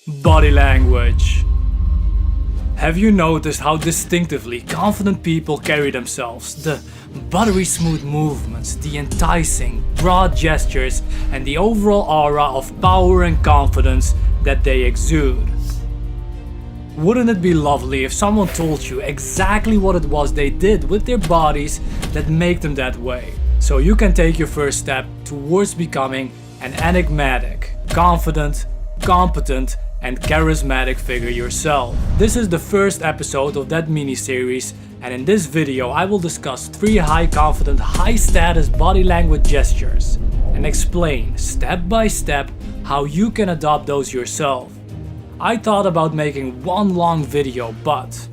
Body language. Have you noticed how distinctively confident people carry themselves? The buttery smooth movements, the enticing, broad gestures, and the overall aura of power and confidence that they exude. Wouldn't it be lovely if someone told you exactly what it was they did with their bodies that make them that way? So you can take your first step towards becoming an enigmatic, confident, competent, and charismatic figure yourself. This is the first episode of that mini-series, and in this video I will discuss 3 high confident, high status body language gestures and explain step by step how you can adopt those yourself. I thought about making one long video, but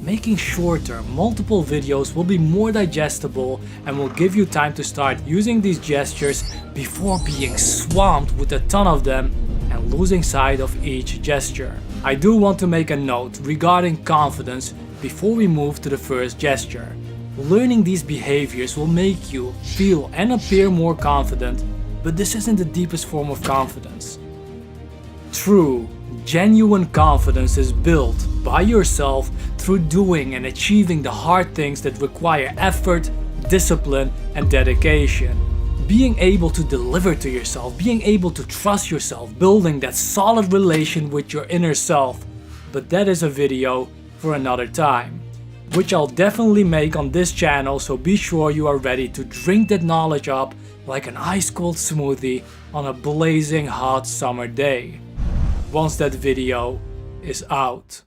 making shorter, multiple videos will be more digestible and will give you time to start using these gestures before being swamped with a ton of them and losing sight of each gesture. I do want to make a note regarding confidence before we move to the first gesture. Learning these behaviors will make you feel and appear more confident, but this isn't the deepest form of confidence. True, genuine confidence is built by yourself through doing and achieving the hard things that require effort, discipline, and dedication. Being able to deliver to yourself, being able to trust yourself, building that solid relation with your inner self. But that is a video for another time, which I'll definitely make on this channel, so be sure you are ready to drink that knowledge up like an ice cold smoothie on a blazing hot summer day, once that video is out.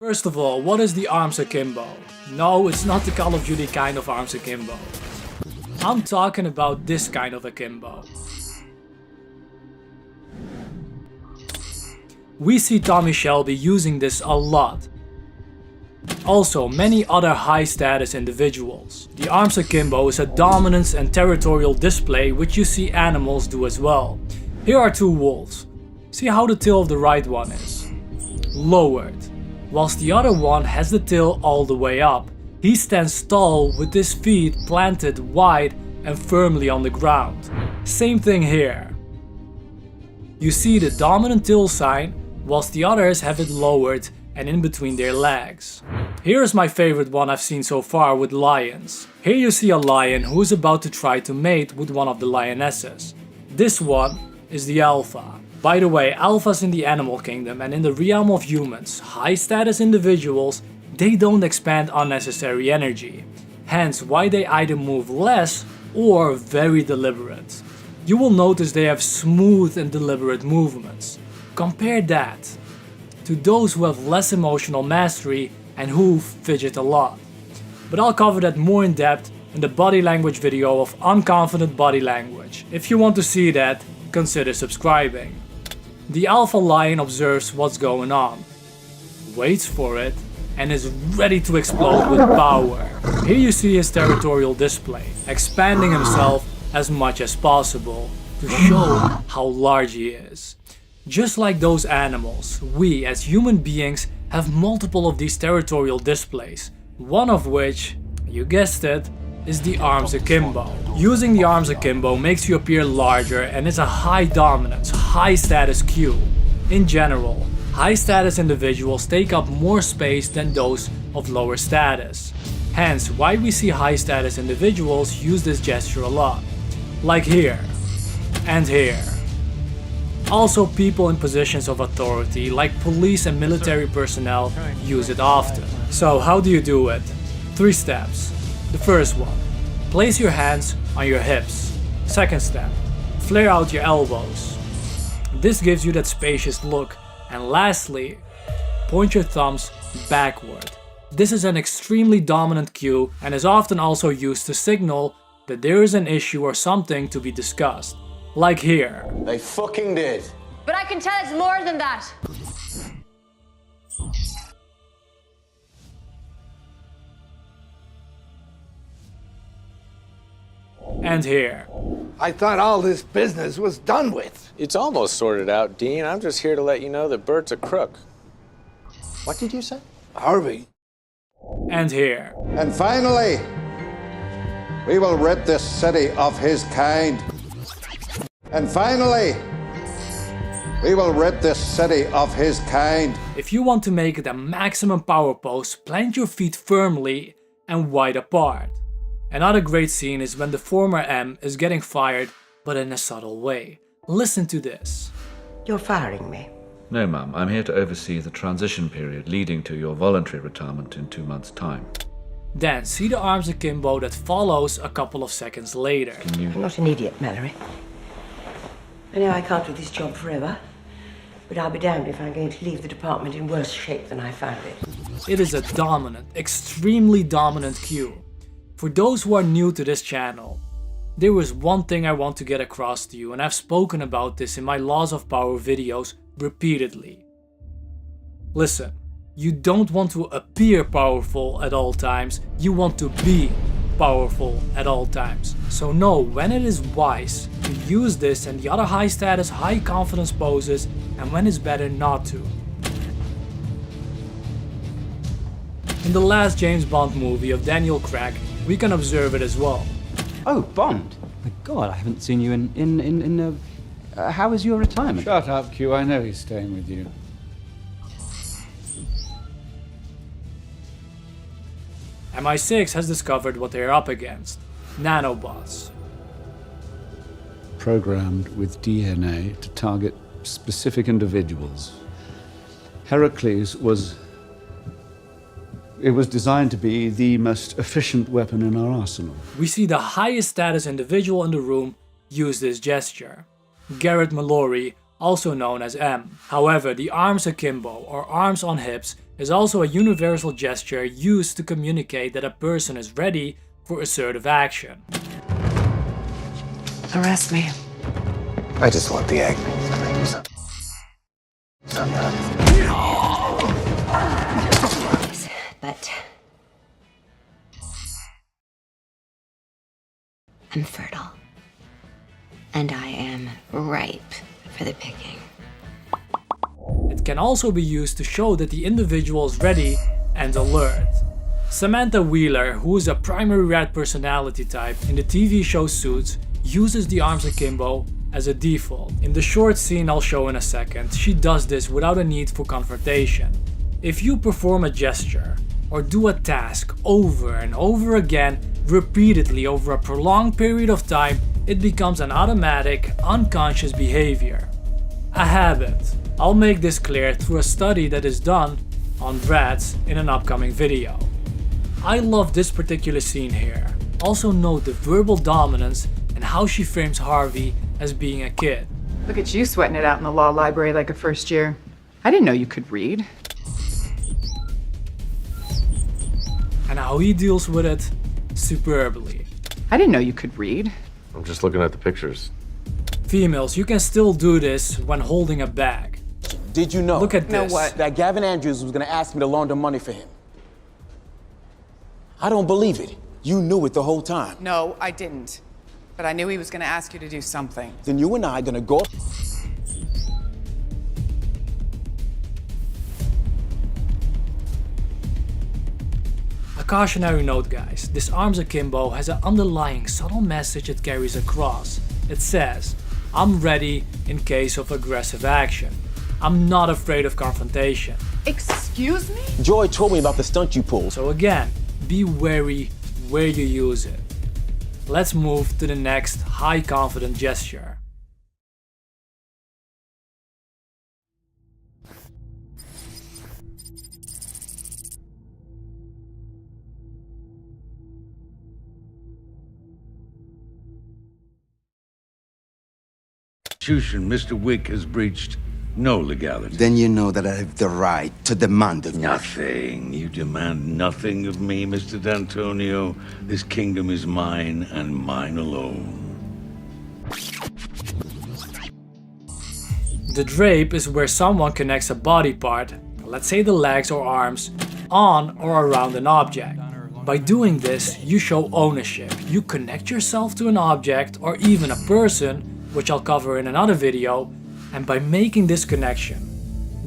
First of all, what is the arms akimbo? No, it's not the Call of Duty kind of arms akimbo. I'm talking about this kind of akimbo. We see Tommy Shelby using this a lot. Also, many other high status individuals. The arms akimbo is a dominance and territorial display which you see animals do as well. Here are 2 wolves. See how the tail of the right one is lowered, whilst the other one has the tail all the way up. He stands tall with his feet planted wide and firmly on the ground. Same thing here. You see the dominant tail sign, whilst the others have it lowered and in between their legs. Here is my favorite one I've seen so far with lions. Here you see a lion who is about to try to mate with one of the lionesses. This one is the alpha. By the way, alphas in the animal kingdom and in the realm of humans, high status individuals, they don't expand unnecessary energy. Hence why they either move less or very deliberate. You will notice they have smooth and deliberate movements. Compare that to those who have less emotional mastery and who fidget a lot. But I'll cover that more in depth in the body language video of Unconfident Body Language. If you want to see that, consider subscribing. The alpha lion observes what's going on, waits for it, and is ready to explode with power. Here you see his territorial display, expanding himself as much as possible to show how large he is. Just like those animals, we as human beings have multiple of these territorial displays, one of which, you guessed it, is the arms akimbo. Using the arms akimbo makes you appear larger and is a high dominance, high status cue. In general, high status individuals take up more space than those of lower status. Hence why we see high status individuals use this gesture a lot. Like here and here. Also, people in positions of authority like police and military personnel use it often. So how do you do it? 3 steps. The first one, place your hands on your hips. Second step, flare out your elbows. This gives you that spacious look. And lastly, point your thumbs backward. This is an extremely dominant cue and is often also used to signal that there is an issue or something to be discussed. Like here. They fucking did. But I can tell it's more than that. And here. I thought all this business was done with. It's almost sorted out, Dean. I'm just here to let you know that Bert's a crook. What did you say? Harvey. And here. And finally, we will rid this city of his kind. And finally, we will rid this city of his kind. If you want to make it a maximum power pose, plant your feet firmly and wide apart. Another great scene is when the former M is getting fired, but in a subtle way. Listen to this. You're firing me. No, Mum. I'm here to oversee the transition period leading to your voluntary retirement in 2 months' time. Then see the arms akimbo that follows a couple of seconds later. Can you... I'm not an idiot, Mallory. I know I can't do this job forever, but I'll be damned if I'm going to leave the department in worse shape than I found it. It is a dominant, extremely dominant cue. For those who are new to this channel, there is one thing I want to get across to you, and I've spoken about this in my Laws of Power videos repeatedly. Listen, you don't want to appear powerful at all times, you want to be powerful at all times. So know when it is wise to use this and the other high status, high confidence poses, and when it's better not to. In the last James Bond movie of Daniel Craig, we can observe it as well. Oh, Bond. My God, I haven't seen you how was your retirement? Shut up, Q. I know he's staying with you. MI6 has discovered what they're up against. Nanobots. Programmed with DNA to target specific individuals. Heracles was designed to be the most efficient weapon in our arsenal. We see the highest status individual in the room use this gesture. Garrett Mallory, also known as M. However, the arms akimbo, or arms on hips, is also a universal gesture used to communicate that a person is ready for assertive action. Arrest me. I just want the egg. But I'm fertile. And I am ripe for the picking. It can also be used to show that the individual is ready and alert. Samantha Wheeler, who is a primary rat personality type in the TV show Suits, uses the arms akimbo as a default. In the short scene I'll show in a second, she does this without a need for confrontation. If you perform a gesture or do a task over and over again, repeatedly over a prolonged period of time, it becomes an automatic, unconscious behavior. A habit. I'll make this clear through a study that is done on rats in an upcoming video. I love this particular scene here. Also note the verbal dominance and how she frames Harvey as being a kid. Look at you sweating it out in the law library like a first year. I didn't know you could read. And how he deals with it superbly. I didn't know you could read. I'm just looking at the pictures. Females, you can still do this when holding a bag. Did you know? Look at Know this. what? That Gavin Andrews was gonna ask me to launder money for him? I don't believe it. You knew it the whole time. No, I didn't. But I knew he was going to ask you to do something. Then you and I are gonna go. A cautionary note, guys, this arms akimbo has an underlying subtle message it carries across. It says, I'm ready in case of aggressive action. I'm not afraid of confrontation. Excuse me? Joy told me about the stunt you pulled. So again, be wary where you use it. Let's move to the next high confident gesture. Mr. Wick has breached no legality. Then you know that I have the right to demand of you. Nothing. You demand nothing of me, Mr. D'Antonio. This kingdom is mine and mine alone. The drape is where someone connects a body part, let's say the legs or arms, on or around an object. By doing this, you show ownership. You connect yourself to an object or even a person, which I'll cover in another video, and by making this connection,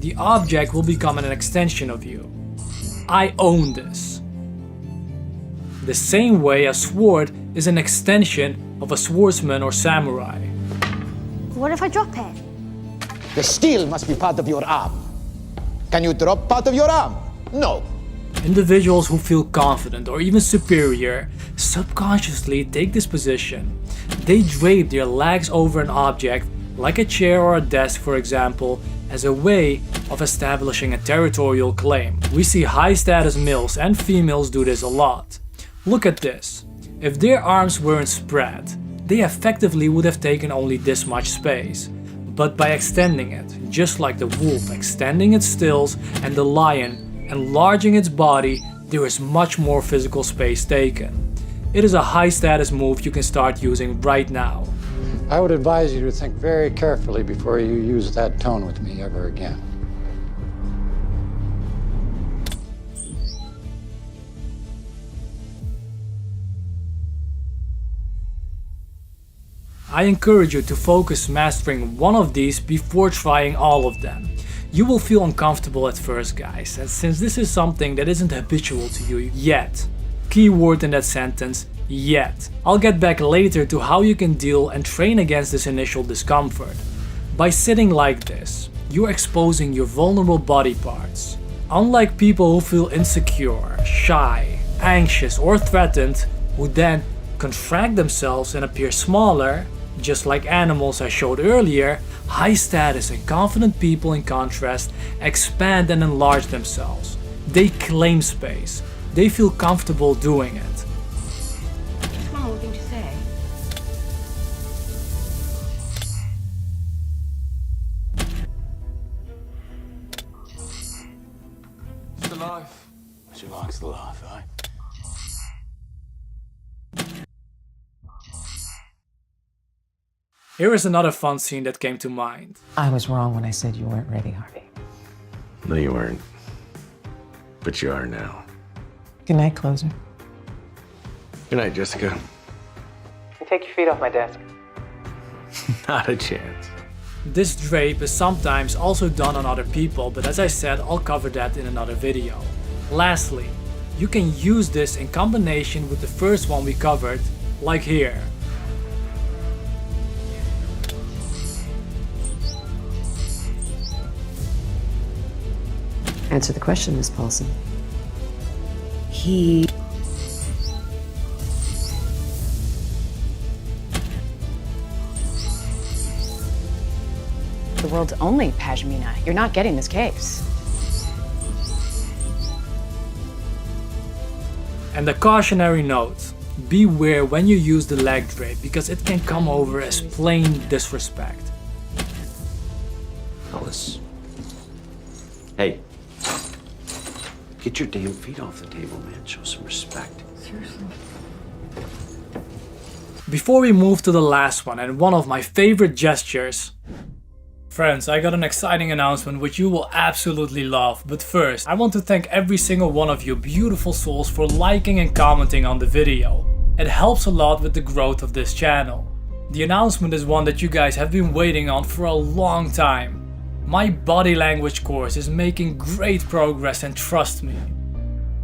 the object will become an extension of you. I own this. The same way a sword is an extension of a swordsman or samurai. What if I drop it? The steel must be part of your arm. Can you drop part of your arm? No. Individuals who feel confident or even superior subconsciously take this position. They drape their legs over an object, like a chair or a desk for example, as a way of establishing a territorial claim. We see high status males and females do this a lot. Look at this. If their arms weren't spread, they effectively would have taken only this much space. But by extending it, just like the wolf extending its stills and the lion enlarging its body, there is much more physical space taken. It is a high status move you can start using right now. I would advise you to think very carefully before you use that tone with me ever again. I encourage you to focus mastering one of these before trying all of them. You will feel uncomfortable at first, guys, and since this is something that isn't habitual to you yet. Keyword in that sentence, yet. I'll get back later to how you can deal and train against this initial discomfort. By sitting like this, you're exposing your vulnerable body parts. Unlike people who feel insecure, shy, anxious or threatened, who then contract themselves and appear smaller, just like animals I showed earlier, high status and confident people in contrast expand and enlarge themselves. They claim space. They feel comfortable doing it. What's one more thing to say? It's the life. She likes the life, eh? Here is another fun scene that came to mind. I was wrong when I said you weren't ready, Harvey. No, you weren't. But you are now. Good night, closer. Good night, Jessica. Take your feet off my desk. Not a chance. This drape is sometimes also done on other people, but as I said, I'll cover that in another video. Lastly, you can use this in combination with the first one we covered, like here. Answer the question, Miss Paulson. He... The world's only Pashmina. You're not getting this case. And a cautionary note, beware when you use the leg drape because it can come over as plain disrespect. Alice. Hey. Get your damn feet off the table, man. Show some respect. Seriously. Before we move to the last one and one of my favorite gestures, friends, I got an exciting announcement which you will absolutely love, but first I want to thank every single one of you beautiful souls for liking and commenting on the video. It helps a lot with the growth of this channel. The announcement is one that you guys have been waiting on for a long time. My body language course is making great progress and trust me,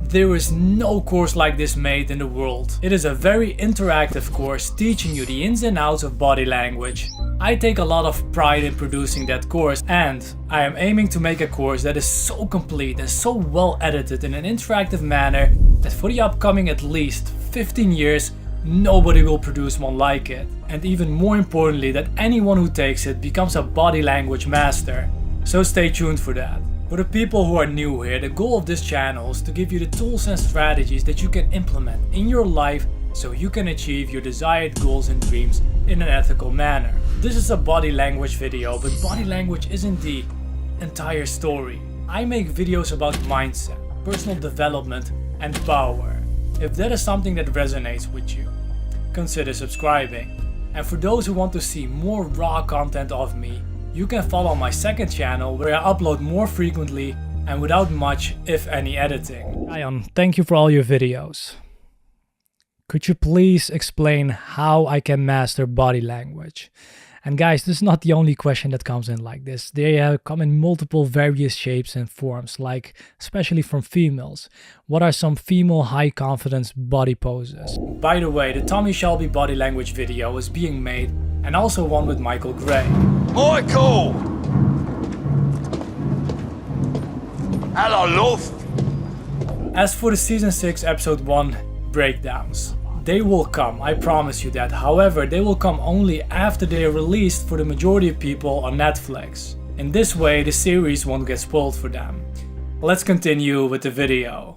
there is no course like this made in the world. It is a very interactive course teaching you the ins and outs of body language. I take a lot of pride in producing that course and I am aiming to make a course that is so complete and so well edited in an interactive manner that for the upcoming at least 15 years nobody will produce one like it. And even more importantly, that anyone who takes it becomes a body language master. So stay tuned for that. For the people who are new here, the goal of this channel is to give you the tools and strategies that you can implement in your life so you can achieve your desired goals and dreams in an ethical manner. This is a body language video, but body language isn't the entire story. I make videos about mindset, personal development, and power. If that is something that resonates with you, consider subscribing. And for those who want to see more raw content of me, you can follow my second channel where I upload more frequently and without much, if any, editing. Ion, thank you for all your videos. Could you please explain how I can master body language? And guys, this is not the only question that comes in like this. They come in multiple various shapes and forms, like especially from females. What are some female high confidence body poses? By the way, the Tommy Shelby body language video is being made, and also one with Michael Gray. Michael! Hello, love! As for the season 6 episode 1 breakdowns, they will come, I promise you that. However, they will come only after they are released for the majority of people on Netflix. In this way, the series won't get spoiled for them. Let's continue with the video.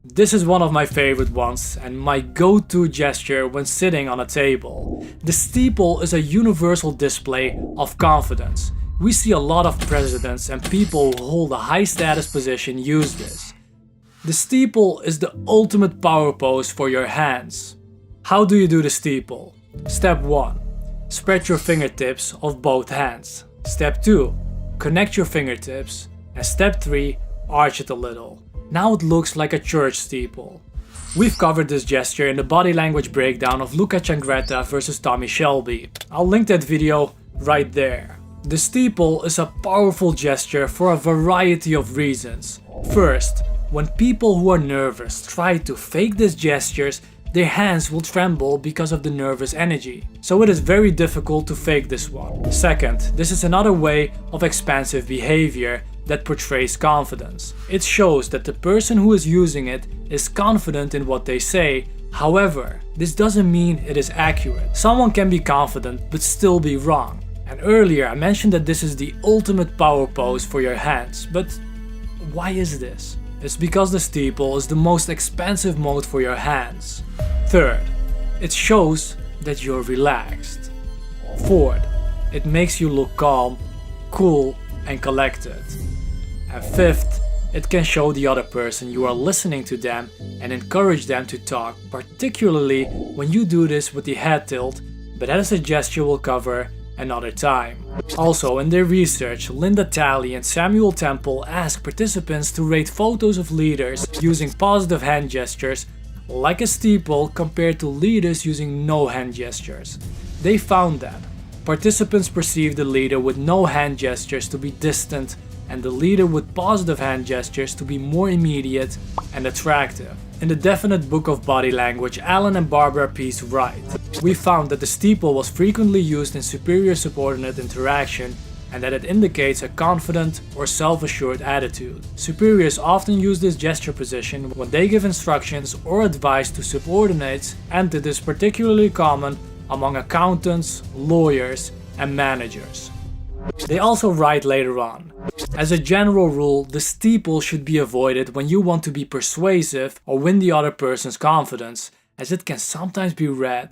This is one of my favorite ones and my go-to gesture when sitting on a table. The steeple is a universal display of confidence. We see a lot of presidents and people who hold a high status position use this. The steeple is the ultimate power pose for your hands. How do you do the steeple? Step 1. Spread your fingertips of both hands. Step 2. Connect your fingertips. And step 3. Arch it a little. Now it looks like a church steeple. We've covered this gesture in the body language breakdown of Luca Changretta versus Tommy Shelby. I'll link that video right there. The steeple is a powerful gesture for a variety of reasons. First, when people who are nervous try to fake these gestures, their hands will tremble because of the nervous energy. So it is very difficult to fake this one. Second, this is another way of expansive behavior that portrays confidence. It shows that the person who is using it is confident in what they say. However, this doesn't mean it is accurate. Someone can be confident but still be wrong. And earlier I mentioned that this is the ultimate power pose for your hands. But why is this? It's because the steeple is the most expansive mode for your hands. Third, it shows that you're relaxed. Fourth, it makes you look calm, cool, and collected. And fifth, it can show the other person you are listening to them and encourage them to talk, particularly when you do this with the head tilt, but that is a gesture we'll cover another time. Also, in their research, Linda Talley and Samuel Temple asked participants to rate photos of leaders using positive hand gestures like a steeple compared to leaders using no hand gestures. They found that participants perceived the leader with no hand gestures to be distant and the leader with positive hand gestures to be more immediate and attractive. In the Definite Book of Body Language, Alan and Barbara Pease write, "We found that the steeple was frequently used in superior-subordinate interaction and that it indicates a confident or self-assured attitude. Superiors often use this gesture position when they give instructions or advice to subordinates, and it is particularly common among accountants, lawyers, and managers." They also write later on, "As a general rule, the steeple should be avoided when you want to be persuasive or win the other person's confidence, as it can sometimes be read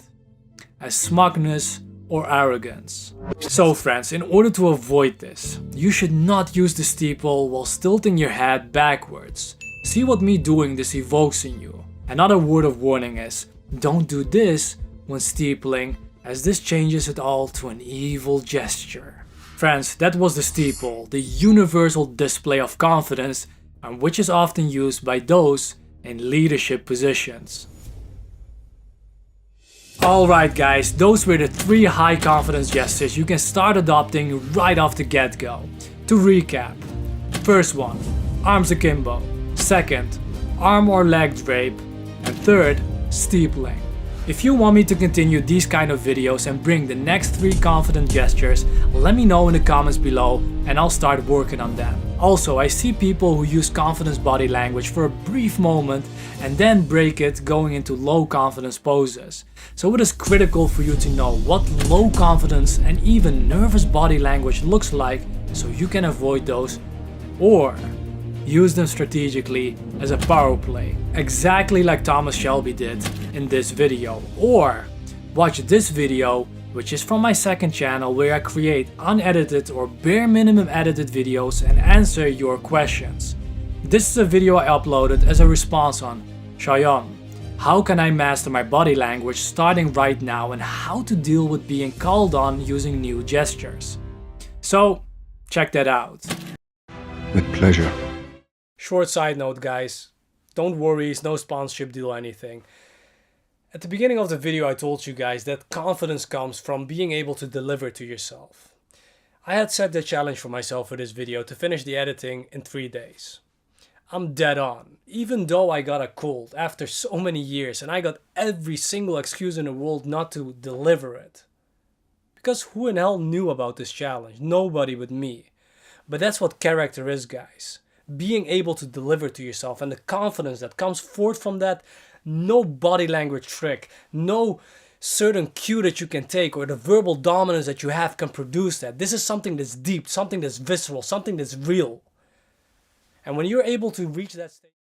as smugness or arrogance." So friends, in order to avoid this, you should not use the steeple while tilting your head backwards. See what me doing this evokes in you. Another word of warning is, don't do this when steepling, as this changes it all to an evil gesture. Friends, that was the steeple, the universal display of confidence, and which is often used by those in leadership positions. Alright guys, those were the 3 high confidence gestures you can start adopting right off the get-go. To recap, first one, arms akimbo. Second, arm or leg drape. And third, steepling. If you want me to continue these kind of videos and bring the next 3 confident gestures, let me know in the comments below and I'll start working on them. Also, I see people who use confidence body language for a brief moment and then break it going into low confidence poses. So it is critical for you to know what low confidence and even nervous body language looks like so you can avoid those or use them strategically as a power play, exactly like Thomas Shelby did in this video. Or watch this video, which is from my second channel, where I create unedited or bare minimum edited videos and answer your questions. This is a video I uploaded as a response on Cheyenne. How can I master my body language starting right now, and how to deal with being called on using new gestures? So, check that out. With pleasure. Short side note, guys. Don't worry, it's no sponsorship deal or anything. At the beginning of the video I told you guys that confidence comes from being able to deliver to yourself. I had set the challenge for myself for this video to finish the editing in 3 days. I'm dead on. Even though I got a cold after so many years and I got every single excuse in the world not to deliver it. Because who in hell knew about this challenge? Nobody but me. But that's what character is, guys. Being able to deliver to yourself and the confidence that comes forth from that. No body language trick, no certain cue that you can take or the verbal dominance that you have can produce that. This is something that's deep, something that's visceral, something that's real. And when you're able to reach that state...